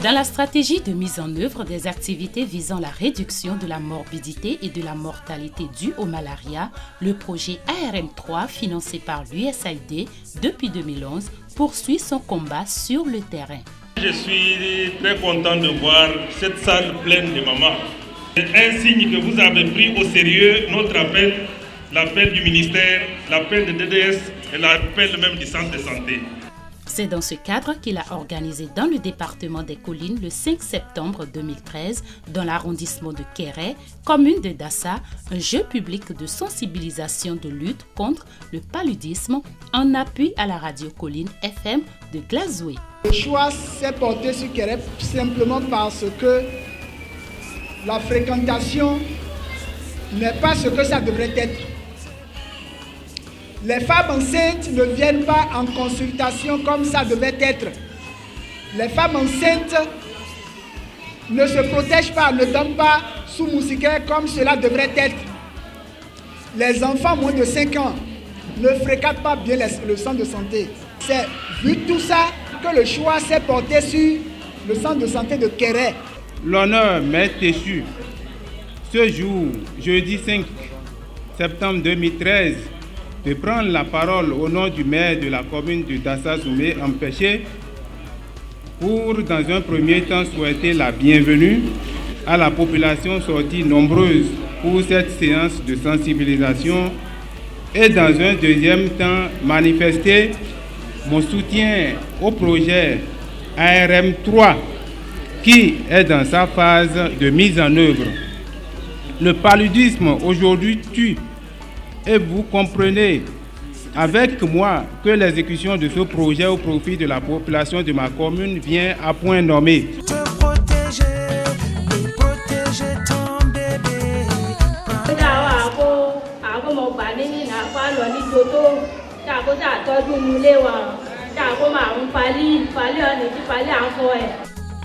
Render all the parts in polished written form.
Dans la stratégie de mise en œuvre des activités visant la réduction de la morbidité et de la mortalité due au malaria, le projet ARM3, financé par l'USAID depuis 2011, poursuit son combat sur le terrain. Je suis très content de voir cette salle pleine de mamans. C'est un signe que vous avez pris au sérieux notre appel, l'appel du ministère, l'appel de DDS et l'appel même du centre de santé. C'est dans ce cadre qu'il a organisé dans le département des Collines le 5 septembre 2013, dans l'arrondissement de Kéré, commune de Dassa, un jeu public de sensibilisation de lutte contre le paludisme en appui à la radio Colline FM de Glazoué. Le choix s'est porté sur Kéré simplement parce que la fréquentation n'est pas ce que ça devrait être. Les femmes enceintes ne viennent pas en consultation comme ça devait être. Les femmes enceintes ne se protègent pas, ne tombent pas sous moustiquaire comme cela devrait être. Les enfants moins de 5 ans ne fréquentent pas bien le centre de santé. C'est vu tout ça que le choix s'est porté sur le centre de santé de Kéré. L'honneur m'est échu. Ce jour, jeudi 5 septembre 2013, de prendre la parole au nom du maire de la commune de Dassa-Zoumé empêché pour, dans un premier temps, souhaiter la bienvenue à la population sortie nombreuse pour cette séance de sensibilisation et, dans un deuxième temps, manifester mon soutien au projet ARM3 qui est dans sa phase de mise en œuvre. Le paludisme aujourd'hui tue. Et vous comprenez avec moi que l'exécution de ce projet au profit de la population de ma commune vient à point nommé. Protéger ton bébé.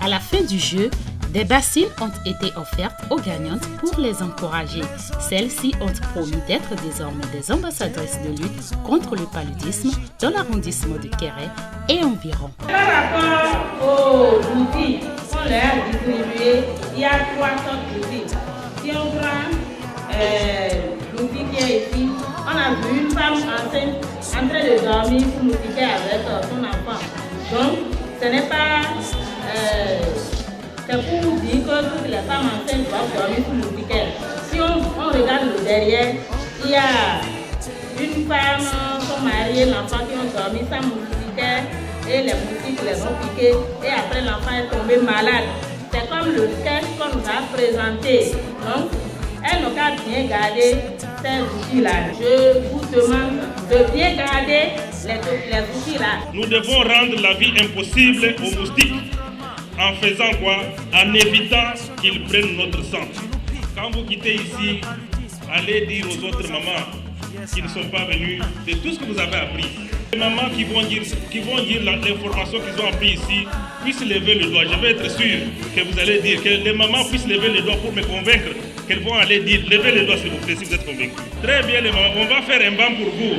À la fin du jeu, des bassines ont été offertes aux gagnantes pour les encourager. Celles-ci ont promis d'être désormais des ambassadrices de lutte contre le paludisme dans l'arrondissement de Kéré et environ. Par rapport aux outils qu'on leur a distribués, il y a 3 sortes d'outils. Si on prend l'outil qui est ici, on a vu une femme enceinte en train de dormir sous moustiquaire avec son enfant. Donc, ce n'est pas... c'est pour vous dire que toutes les femmes enceintes doivent dormir sous moustiquaire. Si on regarde le derrière, il y a une femme, son mari et l'enfant qui ont dormi sans moustiquaire et les moustiques les ont piqués et après l'enfant est tombé malade. C'est comme le sketch qu'on nous a présenté. Donc, elles n'ont qu'à bien garder ces outils-là. Je vous demande de bien garder les outils-là. Nous devons rendre la vie impossible aux moustiques. En faisant quoi? En évitant qu'ils prennent notre sang. Quand vous quittez ici, allez dire aux autres mamans qui ne sont pas venues de tout ce que vous avez appris. Les mamans qui vont dire l'information qu'ils ont appris ici puissent lever le doigt. Je vais être sûr que vous allez dire que les mamans puissent lever le doigt pour me convaincre qu'elles vont aller dire, levez le doigt s'il vous plaît si vous êtes convaincus. Très bien les mamans, on va faire un banc pour vous.